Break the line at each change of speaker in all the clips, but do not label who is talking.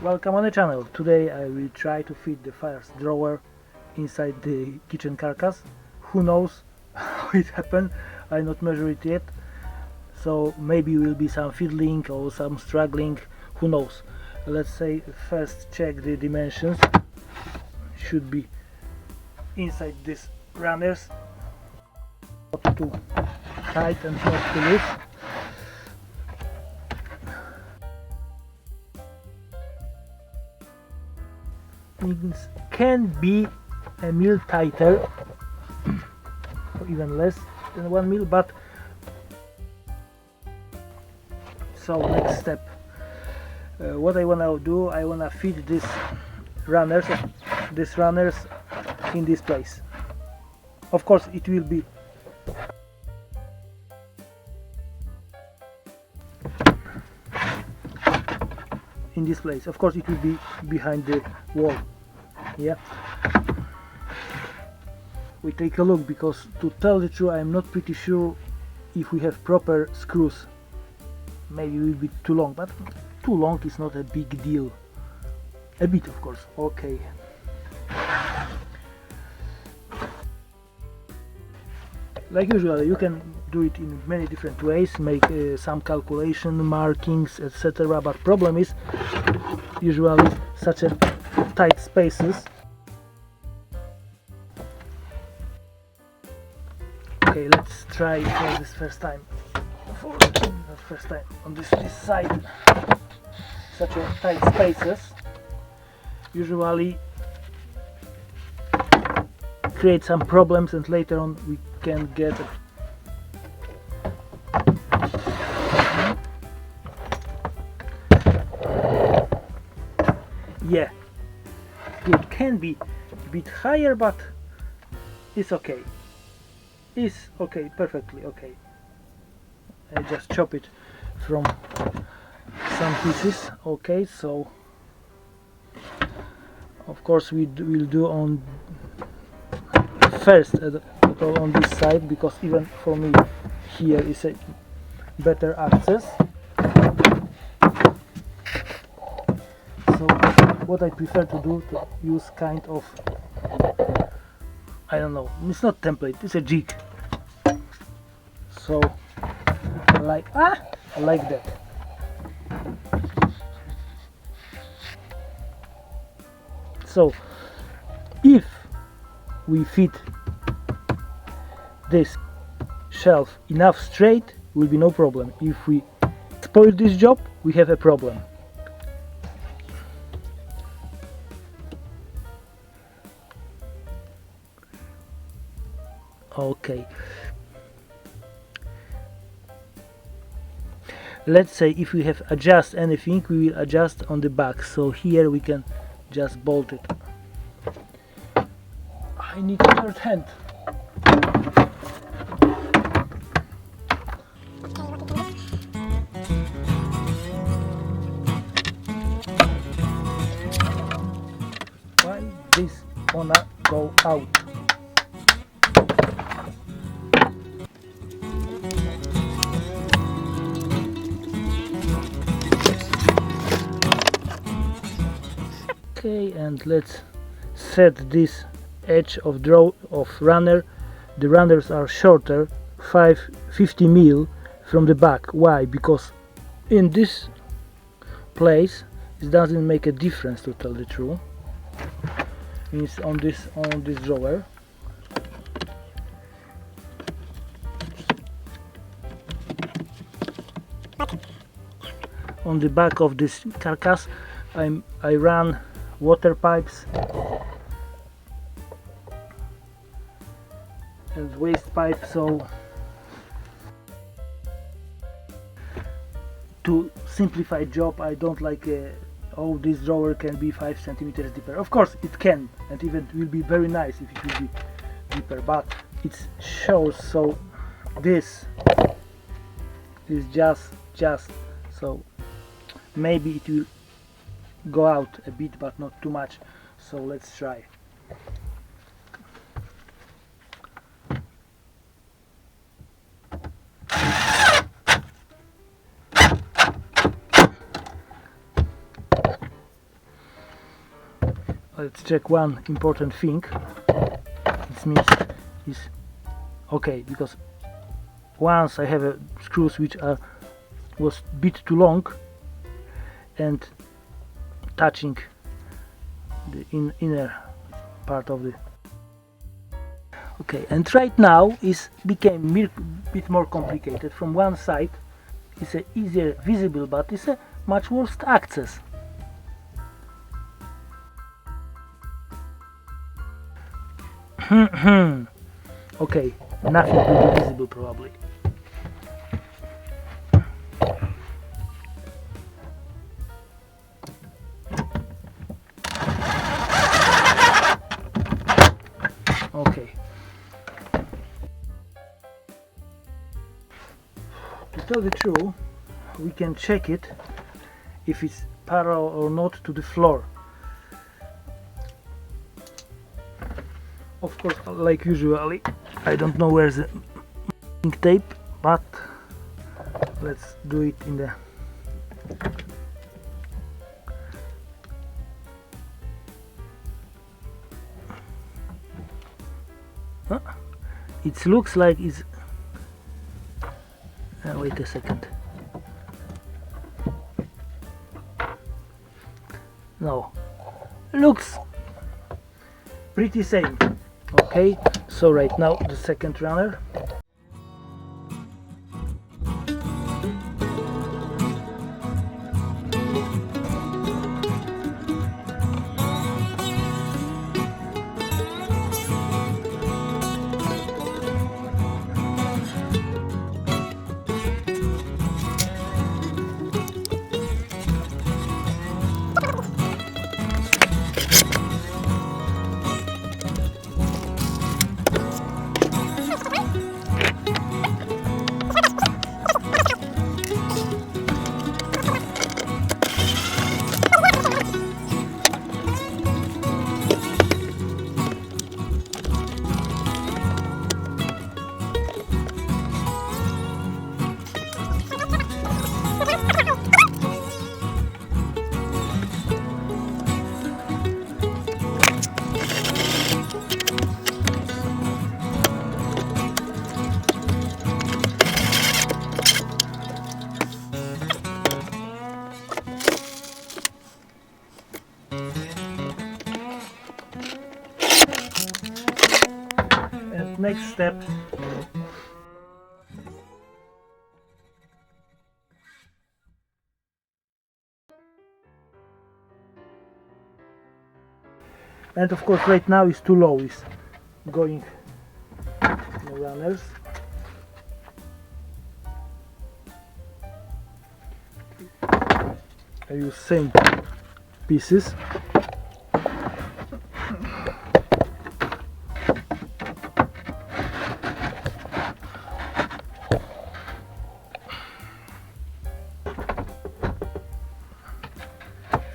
Welcome on the channel. Today I will try to fit the first drawer inside the kitchen carcass. Who knows how it happened, I not measure it yet, so maybe will be some fiddling or some struggling, who knows. Let's say first check the dimensions. Should be inside these runners, not too tight and not too loose. It can be a mil tighter or even less than 1 mil, but so next step, what I wanna do, I wanna fit these runners in this place. Of course it will be in this place. Of course it will be behind the wall. Yeah, we take a look, because to tell the truth I'm not pretty sure if we have proper screws. Maybe it will be too long, but too long is not a big deal. A bit, of course. Okay, like usual you can do it in many different ways, make some calculation, markings, etc. But problem is usually such a tight spaces. Okay, let's try for this first time. For the first time on this side, such a tight spaces usually create some problems, and later on we can get it. Yeah, it can be a bit higher, but it's okay. It's okay, perfectly okay. I just chop it from some pieces. Okay, so of course we will do on first on this side, because even for me here is a better access. So what I prefer to do, to use kind of, I don't know, it's not template, it's a jig. So like that. So if we fit this shelf enough straight, will be no problem. If we spoil this job, we have a problem. Okay, let's say if we have adjust anything, we will adjust on the back. So here we can just bolt it. I need a third hand. Why this wanna go out? Okay, and let's set this edge of runner. The runners are shorter, 50 mil from the back. Why? Because in this place it doesn't make a difference, to tell the truth. It's on this drawer. On the back of this carcass I ran water pipes and waste pipe, so to simplify job I don't like oh, this drawer can be 5 centimeters deeper. Of course it can, and even will be very nice if it will be deeper, but it shows, so this is just so maybe it will go out a bit, but not too much. So let's try. let's check one important thing. It means is okay, because once I have screws which was a bit too long and touching the inner part of the. Okay, and right now is became a bit more complicated. From one side it's a easier visible, but it's a much worse access. Okay, nothing will be visible probably. Okay. To tell the truth, we can check it if it's parallel or not to the floor. Of course, like usually, I don't know where's the ink tape, but let's do it in the. It looks like it's. Wait a second. No, looks pretty same. Okay, so right now the second runner. And next step, and of course right now is too low, is going in the runners. I use same pieces.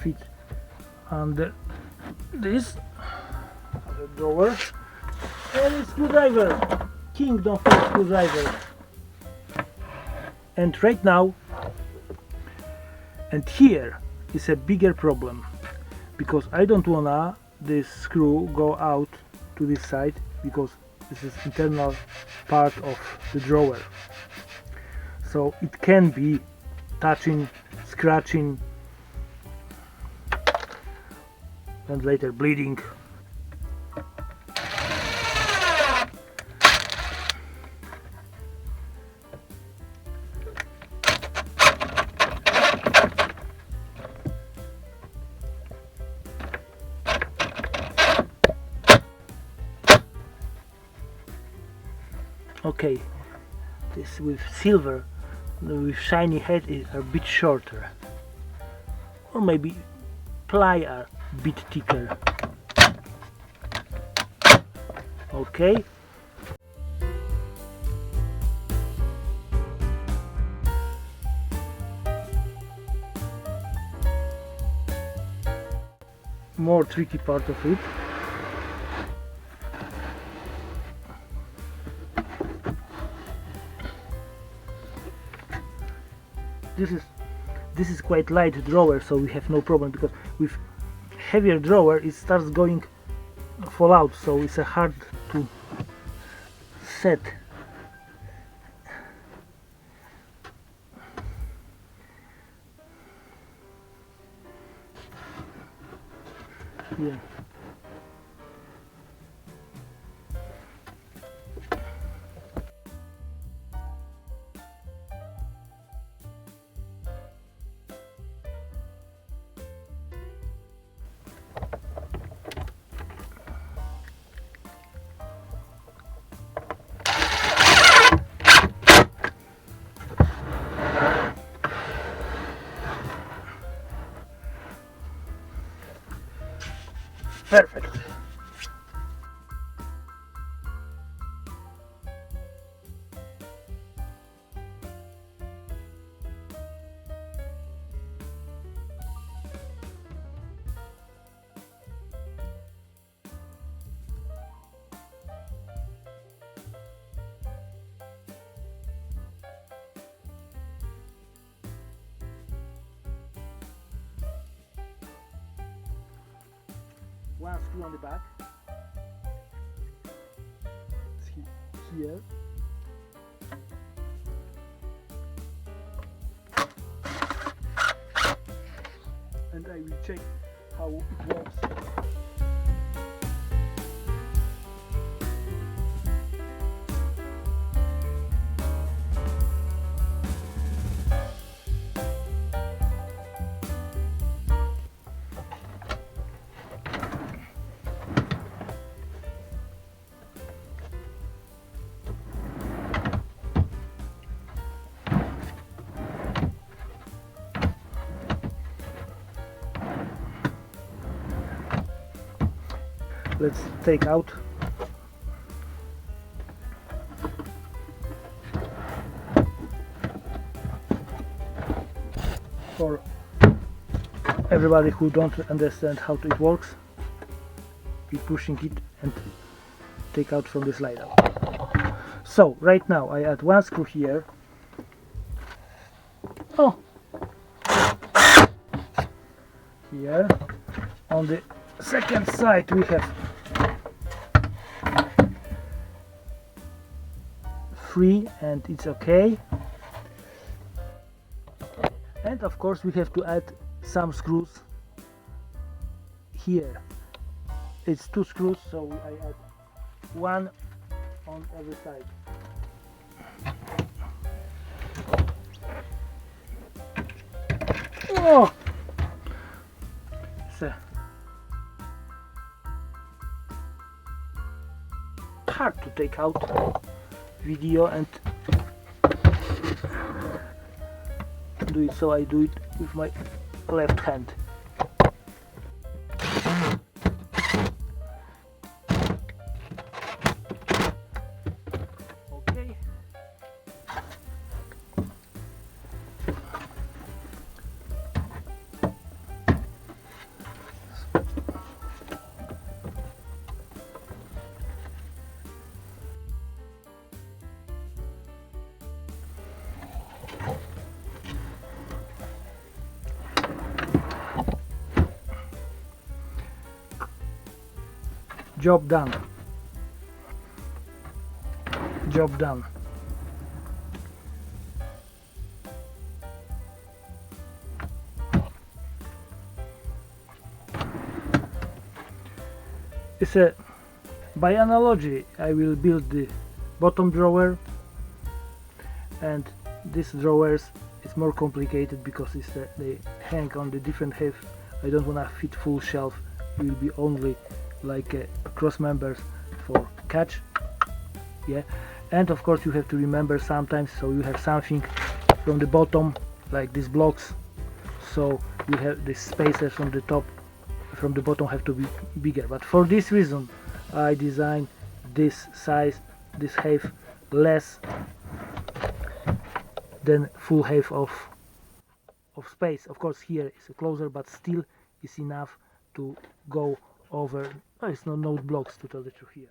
Fit under this other drawer, and a screwdriver, Kingdom for screwdriver. And right now, and here is a bigger problem, because I don't wanna this screw go out to this side, because this is internal part of the drawer, so it can be touching, scratching, and later bleeding. Okay, this with silver, with shiny head is a bit shorter, or maybe ply are a bit thicker. Okay. More tricky part of it. This is quite light drawer, so we have no problem, because with heavier drawer, it starts going fall out, so it's hard to set. Yeah. Perfect. One screw on the back. Here. And I will check how it works. Let's take out for everybody who don't understand how it works. Keep pushing it and take out from the slider. So right now I add one screw here. Oh, here on the second side we have 3 and it's okay. And of course we have to add some screws here. It's 2 screws, so I add 1 on every side. Oh! It's hard to take out video and do it, so I do it with my left hand. Okay. Job done. Job done. It's a, by analogy, I will build the bottom drawer, and this drawers is more complicated because it's they hang on the different height. I don't want to fit full shelf. It will be only like cross members for catch. Yeah, and of course you have to remember sometimes, so you have something from the bottom like these blocks, so you have the spacers from the top, from the bottom have to be bigger. But for this reason I designed this size, this height less than full height of space. Of course here is closer, but still is enough to go over. Oh, it's no blocks to tell the truth here.